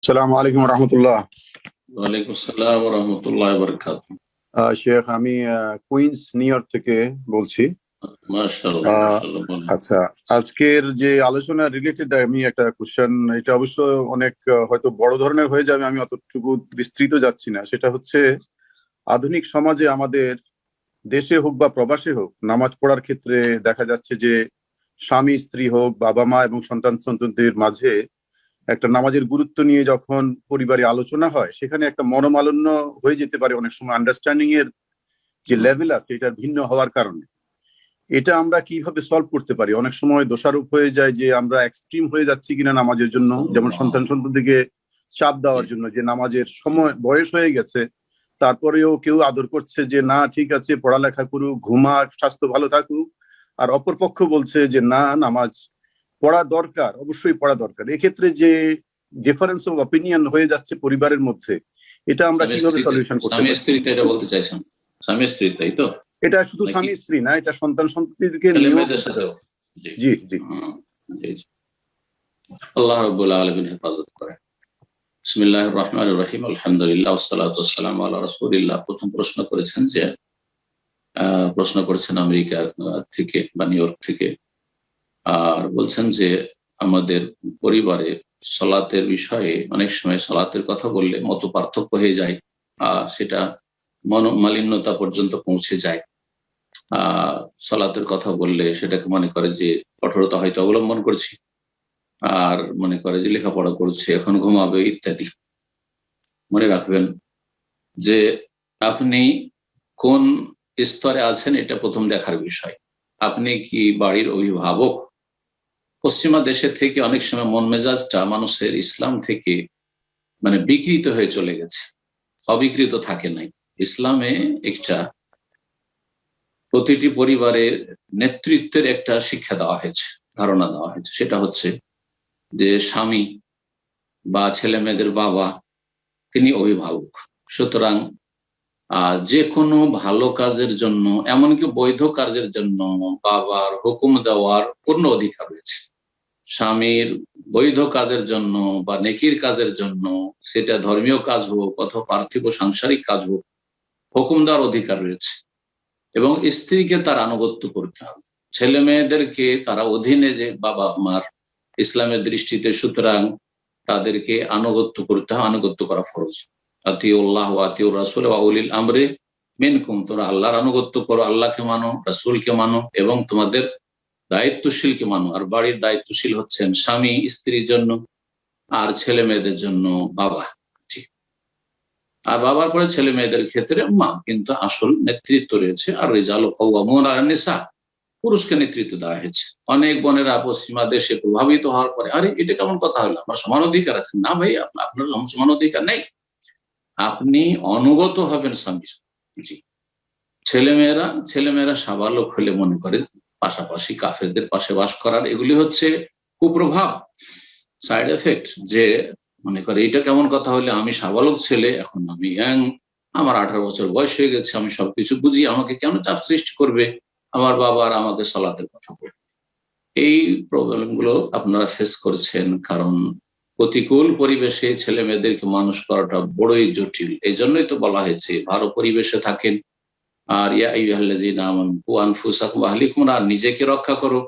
সালাম আলাইকুম রহমতুল্লাহ। ওয়ালাইকুম আসসালাম ওয়া রাহমাতুল্লাহি ওয়া বারাকাতুহু। শেখ, আমি কুইন্স নিউ ইয়র্ক থেকে বলছি। মাশাআল্লাহ মাশাআল্লাহ। বলেন। আচ্ছা, আজকের যে আলোচনা রিলেটেড আমি একটা কোশ্চেন, এটা অবশ্য অনেক হয়তো বড় ধরনের হয়ে যাবে, আমি অতটুকু বিস্তৃত যাচ্ছি না। সেটা হচ্ছে আধুনিক সমাজে আমাদের দেশে হোক বা প্রবাসে হোক, নামাজ পড়ার ক্ষেত্রে দেখা যাচ্ছে যে স্বামী স্ত্রী হোক, বাবা মা এবং সন্তান সন্ততিদের মাঝে একটা নামাজের গুরুত্ব নিয়ে যখন পরিবারে আলোচনা হয়, সেখানে একটা মনোমালিন্য হয়ে যেতে পারে অনেক সময়। আন্ডারস্ট্যান্ডিং এর যে লেভেল আছে এটা ভিন্ন হওয়ার কারণে। এটা আমরা কিভাবে সলভ করতে পারি? অনেক সময় দোষারোপ হয়ে যায় যে আমরা এক্সট্রিম হয়ে যাচ্ছি কিনা নামাজের জন্য, যেমন সন্তান সন্ততিকে চাপ দেওয়ার জন্য যে নামাজের সময় বয়স হয়ে গেছে, তারপরেও কেউ আদর করছে যে না ঠিক আছে পড়ালেখা করুক, ঘুমাক, স্বাস্থ্য ভালো থাকুক, আর অপরপক্ষ বলছে যে না, নামাজ পড়া দরকার, অবশ্যই পড়া দরকার। এক্ষেত্রে যে ডিফারেন্স অফ অপিনিয়ন হয়ে যাচ্ছে পরিবারের মধ্যে, এটা আমরা কিভাবে সলিউশন করতে স্বামী পারি? স্ত্রীতে এটা বলতে চাইছেন? স্বামী স্ত্রী, তাই তো? এটা শুধু নাকি স্বামী স্ত্রী না, এটা সন্তান সন্ততিকে ছেলে নিয়েও মেয়েদের বলতে সাথেও? চাচ্ছি। জি জি। জি জি। আল্লাহ রাব্বুল আলামিন হেফাজত করেন। বিসমিল্লাহির রহমানির রহিম। আলহামদুলিল্লাহ ওয়াসসালাতু ওয়াসসালামু আলা রাসূলিল্লাহ। প্রথম প্রশ্ন করেছেন যে প্রশ্ন করেছেন আমেরিকা থেকে বা নিউ ইয়র্ক থেকে, আর বলছেন যে আমাদের পরিবারে সালাতের বিষয়ে অনেক সময় সালাতের কথা বললে মত পার্থক্য হয়ে যায়, সেটা মনোমালিন্যতা পর্যন্ত পৌঁছে যায়। সালাতের কথা বললে সেটাকে মনে করে যে কঠোরতা হয়তো অবলম্বন করছি, আর মনে করে যে লেখাপড়া করছে, এখন ঘুমাবে ইত্যাদি। মনে রাখবেন যে আপনি কোন স্তরে আছেন এটা প্রথম দেখার বিষয়। আপনি কি বাড়ির অভিভাবক? পশ্চিমা দেশে থেকে অনেক সময় মন মেজাজটা মানুষের ইসলাম থেকে বিকৃত হয়ে চলে গেছে, অবিকৃত থাকে নাই। ইসলামে একটা প্রতিটি পরিবারের নেতৃত্বের একটা শিক্ষা দেওয়া হয়েছে, ধারণা দেওয়া হয়েছে। সেটা হচ্ছে যে স্বামী বা ছেলে মেয়েদের বাবা তিনি অভিভাবক। সুতরাং যে কোনো ভালো কাজের জন্য, এমনকি বৈধ কাজের জন্য বাবার হুকুম দেওয়ার পূর্ণ অধিকার রয়েছে। স্বামীর বৈধ কাজের জন্য বা নেকির কাজের জন্য, সেটা ধর্মীয় কাজ হোক অথবা পার্থিব সাংসারিক কাজ হোক, হুকুম দেওয়ার অধিকার রয়েছে। এবং স্ত্রীকে তার আনুগত্য করতে হবে, ছেলে মেয়েদেরকে তারা অধীনে যে বাবা মার ইসলামের দৃষ্টিতে, সুতরাং তাদেরকে আনুগত্য করতে হবে, আনুগত্য করা ফরজ। আতিউল্লাহ ওয়া আতিউর রাসূল ওয়া উলিল আমরি মিনকুম, তোমরা আল্লাহর আনুগত্য করো, আল্লাহকে মানো, রাসূলকে মানো এবং তোমাদের দায়িত্বশীলকে মানো। আর বাড়ির দায়িত্বশীল হচ্ছেন স্বামী স্ত্রীর জন্য, আর ছেলে মেয়েদের জন্য বাবা। আর বাবার পরে ছেলে মেয়েদের ক্ষেত্রে মা, কিন্তু আসল নেতৃত্ব রয়েছে। আর রিজালু কাওয়ামুনা আলান নিসা, পুরুষকে নেতৃত্ব দেওয়া হয়েছে। অনেক বোনেরা পশ্চিমা দেশে প্রভাবিত হওয়ার পরে, আরে এটা কেমন কথা হলো, আমার সমান অধিকার আছে। না ভাই, আপনার সমান অধিকার নেই, আপনি অনুগত হবেন স্বামী। জি। ছেলেমেয়েরা সাবালক হলে মনে করে পাশাপাশি কাফেরদের পাশে বাস করার, এগুলি হচ্ছে কুপ্রভাব, সাইড এফেক্ট। যে মনে করে এটা কেমন কথা হলে, আমি সাবালক ছেলে, এখন আমি আমার 18 বছর বয়স হয়ে গেছে, আমি সবকিছু বুঝি, আমাকে কেন চাপ সৃষ্টি করবে আমার বাবা আর আমাদের সালাতের কথা বলে। এই প্রবলেম গুলো আপনারা ফেস করছেন, কারণ প্রতিকূল পরিবেশে ছেলে মেয়েদেরকে মানুষ করাটা বড়ই জটিল। এই জন্যই তো বলা হয়েছে ভালো পরিবেশে থাকেন, আর ইয়া আইয়ুহাল্লাযীনা আমানু কু আনফুসাকুম ওয়া আহলিকুম নার, নিজেকে রক্ষা করো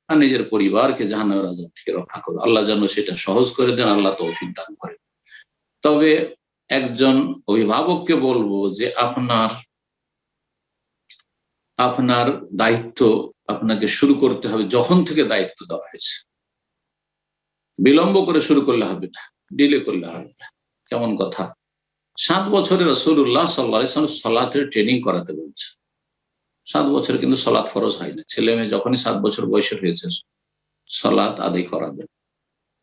আর নিজের পরিবারকে জাহান্নামের আযাব থেকে রক্ষা করো। আল্লাহ যেন সেটা সহজ করে দেন, আল্লাহ তৌফিক দান করেন। তবে একজন অভিভাবককে বলবো যে আপনার দায়িত্ব আপনাকে শুরু করতে হবে যখন থেকে দায়িত্ব দেওয়া হয়েছে। বিলম্ব করে শুরু করলে হবে না, ডিলে করলে হবে না। কেমন কথা? 7 বছরে রাসূলুল্লাহ সাল্লাল্লাহু আলাইহি ওয়াসাল্লাম সালাতের ট্রেনিং করাতে বলছে। 7 বছরে কিন্তু সালাত ফরজ হয় না। ছেলে মেয়ে যখনই 7 বছর বয়সের হয়েছে সালাত আদায় করাবে।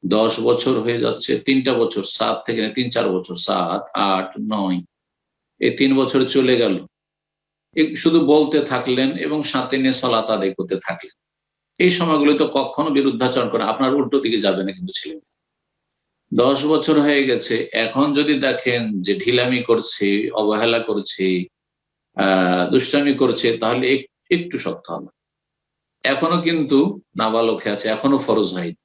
10 বছর হয়ে যাচ্ছে, 3টা বছর, 7 থেকে 3-4 বছর, 7, 8, 9, এই 3 বছর চলে গেল, শুধু বলতে থাকলেন এবং সাথে নিয়ে সালাত আদায় করতে থাকলেন। এই সময়গুলো তো কখনো বিরুদ্ধাচরণ করে, আপনার উল্টো দিকে যাবে না কিন্তু ছেলে। 10 বছর হয়ে গেছে, এখন যদি দেখেন যে ঢিলামি করছে, অবহেলা করছে, দুষ্টামি করছে, তাহলে একটু শক্ত হবে। এখনো কিন্তু নাবালক আছে, এখনো ফরজ হয়নি।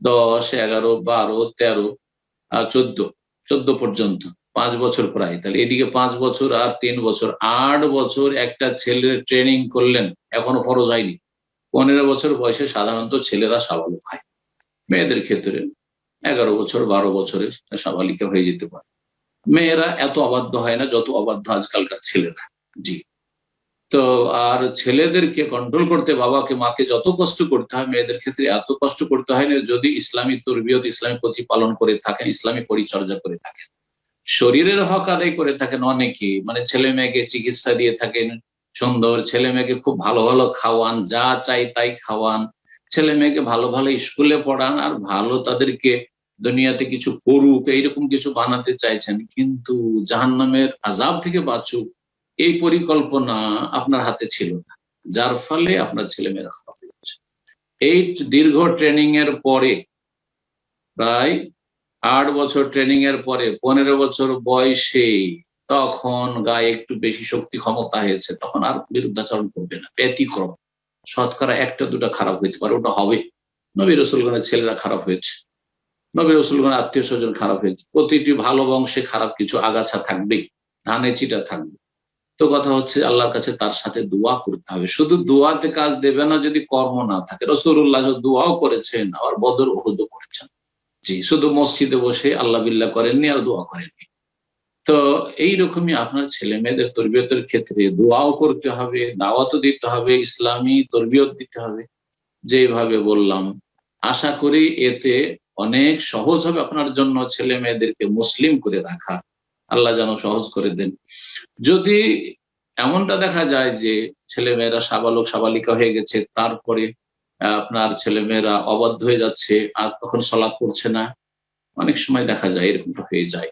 10, 11, 12, 13 14 পর্যন্ত, 5 বছর প্রায়। তাহলে এদিকে 5 বছর আর 3 বছর, 8 বছর একটা ছেলের ট্রেনিং করলেন, এখনো ফরজ হয়নি। 15 বছর বয়সে সাধারণত ছেলেরা সাবালক হয়, মেয়েদের ক্ষেত্রে 11 বছর 12 বছরের সাবালিকা হয়ে যেতে পারে। মেয়েরা এত অবাধ্য হয় না যত অবাধ্য আজকালকার ছেলেরা। জি। তো আর ছেলেদেরকে কন্ট্রোল করতে বাবাকে মাকে যত কষ্ট করতে হয়, মেয়েদের ক্ষেত্রে এত কষ্ট করতে হয় না যদি ইসলামী তরবিয়ত, ইসলামী প্রতিপালন করে থাকেন, ইসলামী পরিচর্যা করে থাকেন, শরীরের হক আদায় করে থাকেন। অনেকে মানে ছেলে মেয়েকে চিকিৎসা দিয়ে থাকেন সুন্দর, ছেলে মেয়েকে খুব ভালো ভালো খাওয়ান, যা চাই তাই খাওয়ান, ছেলে মেয়েকে ভালো ভালো স্কুলে পড়ান, আর ভালো তাদেরকে দুনিয়াতে কিছু করুক এইরকম কিছু বানাতে চাইছেন, কিন্তু জাহান্নামের আযাব থেকে বাঁচুক এই পরিকল্পনা আপনার হাতে ছিল না, যার ফলে আপনার ছেলে মেয়েরা খারাপ হয়েছে। এই দীর্ঘ ট্রেনিং এর পরে, প্রায় 8 বছর ট্রেনিং এর পরে 15 বছর বয়সে তখন গায়ে একটু বেশি শক্তি ক্ষমতা হয়েছে, তখন আর বিরুদ্ধাচরণ করবে না। ব্যতিক্রম শতকরা 1-2টা খারাপ হইতে পারে, ওটা হবে। নবী রাসূলগণের ছেলেরা খারাপ হয়েছে, নবী রাসূলগণের আত্মীয় স্বজন খারাপ হয়েছে, প্রতিটি ভালো বংশে খারাপ কিছু আগাছা থাকবে, ধানে চিটা থাকবে। তো কথা হচ্ছে আল্লাহর কাছে তার সাথে দোয়া করতে হবে। শুধু দোয়াতে কাজ দেবে না যদি কর্ম না থাকে। রাসূলুল্লাহ দোয়াও করেছেন, আবার বদর উহুদও করেছেন। জি, শুধু মসজিদে বসে আল্লাহ বিল্লাহ করেননি আর দোয়া করেননি। তো এইরকমই আপনার ছেলে মেয়েদের তরবিয়তের ক্ষেত্রে দোয়াও করতে হবে, দাওয়াতও দিতে হবে, ইসলামী তরবিয়ত দিতে হবে যেভাবে বললাম। আশা করি এতে অনেক সহজ হবে আপনার জন্য ছেলে মেয়েদেরকে মুসলিম করে রাখা। আল্লাহ যেন সহজ করে দেন। যদি এমনটা দেখা যায় যে ছেলে মেয়েরা সাবালক সাবালিকা হয়ে গেছে, তারপরে আপনার ছেলে মেয়েরা অবাধ্য হয়ে যাচ্ছে আর তখন সালাত পড়ছে না, অনেক সময় দেখা যায় এরকমটা হয়ে যায়,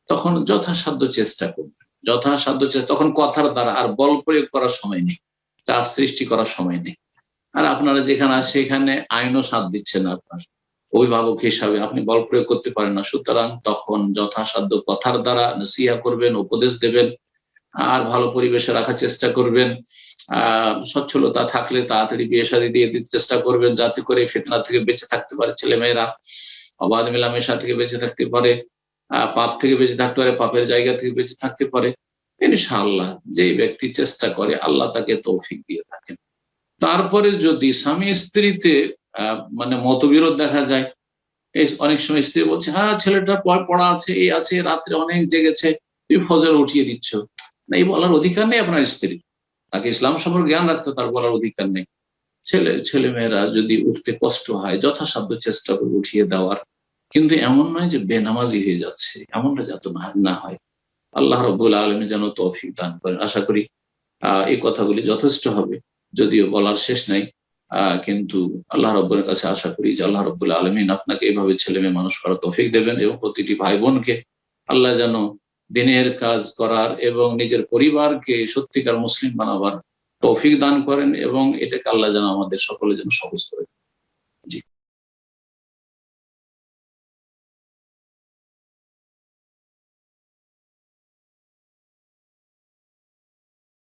তখন যথাসাধ্য চেষ্টা করবে, যথাসাধ্য চেষ্টা। তখন কথার দ্বারা আর বল প্রয়োগ করার সময় নেই, চাপ সৃষ্টি করার সময় নেই। আর আপনারা যেখানে আছে সেখানে আইনও সাথ দিচ্ছে না, আপনার অভিভাবক হিসাবে আপনি বল প্রয়োগ করতে পারেন না, সুতরাং তখন যথাসাধ্য কথার দ্বারা নসিহা করবেন, উপদেশ দেবেন, আর ভালো পরিবেশে রাখার চেষ্টা করবেন। সচ্ছলতা থাকলে তাড়াতাড়ি বিয়ে শাদী দিয়ে দিতে চেষ্টা করবেন, যাতে করে ফিতনা থেকে বেঁচে থাকতে পারে ছেলে মেয়েরা, অবাধ মেলামেশা থেকে বেঁচে থাকতে পারে, পাপ থেকে বেঁচে থাকতে পারে, পাপের জায়গা থেকে বেঁচে থাকতে পারে। ইনশাআল্লাহ যে ব্যক্তি চেষ্টা করে আল্লাহ তাকে তৌফিক দিয়ে থাকেন। তারপরে যদি স্বামী স্ত্রীতে মানে মতবিরোধ দেখা যায়, অনেক সময় স্ত্রী বলছে হ্যাঁ ছেলেটা পড়া আছে, এই আছে, রাত্রে অনেক জেগেছে, তুমি ফজর উঠিয়ে দিচ্ছ না, এই বলার অধিকার নেই আপনার স্ত্রী, তাকে ইসলাম সম্পর্কে জ্ঞান রাখতে তার বলার অধিকার নেই। ছেলে মেয়েরা যদি উঠতে কষ্ট হয় যথাসাধ্য চেষ্টা করে উঠিয়ে দেওয়ার, কিন্তু এমন নয় যে বেনামাজি হয়ে যাচ্ছে, এমনটা যাতে না হয়। আল্লাহ রাব্বুল আলামিন যেন তৌফিক দান করেন। আশা করি এই কথাগুলি যথেষ্ট হবে, যদিও বলার শেষ নাই, কিন্তু আল্লাহ রাব্বুলের কাছে আশা করি যে আল্লাহ রাব্বুল আলামিন আপনাকে এইভাবে ছেলে মেয়ে মানুষ করার তৌফিক দেবেন, এবং প্রতিটি ভাই বোনকে আল্লাহ যেন দিনের কাজ করার এবং নিজের পরিবারকে সত্যিকার মুসলিম বানাবার তৌফিক দান করেন, এবং এটাকে আল্লাহ যেন আমাদের সকলের জন্য সহজ করে দেন।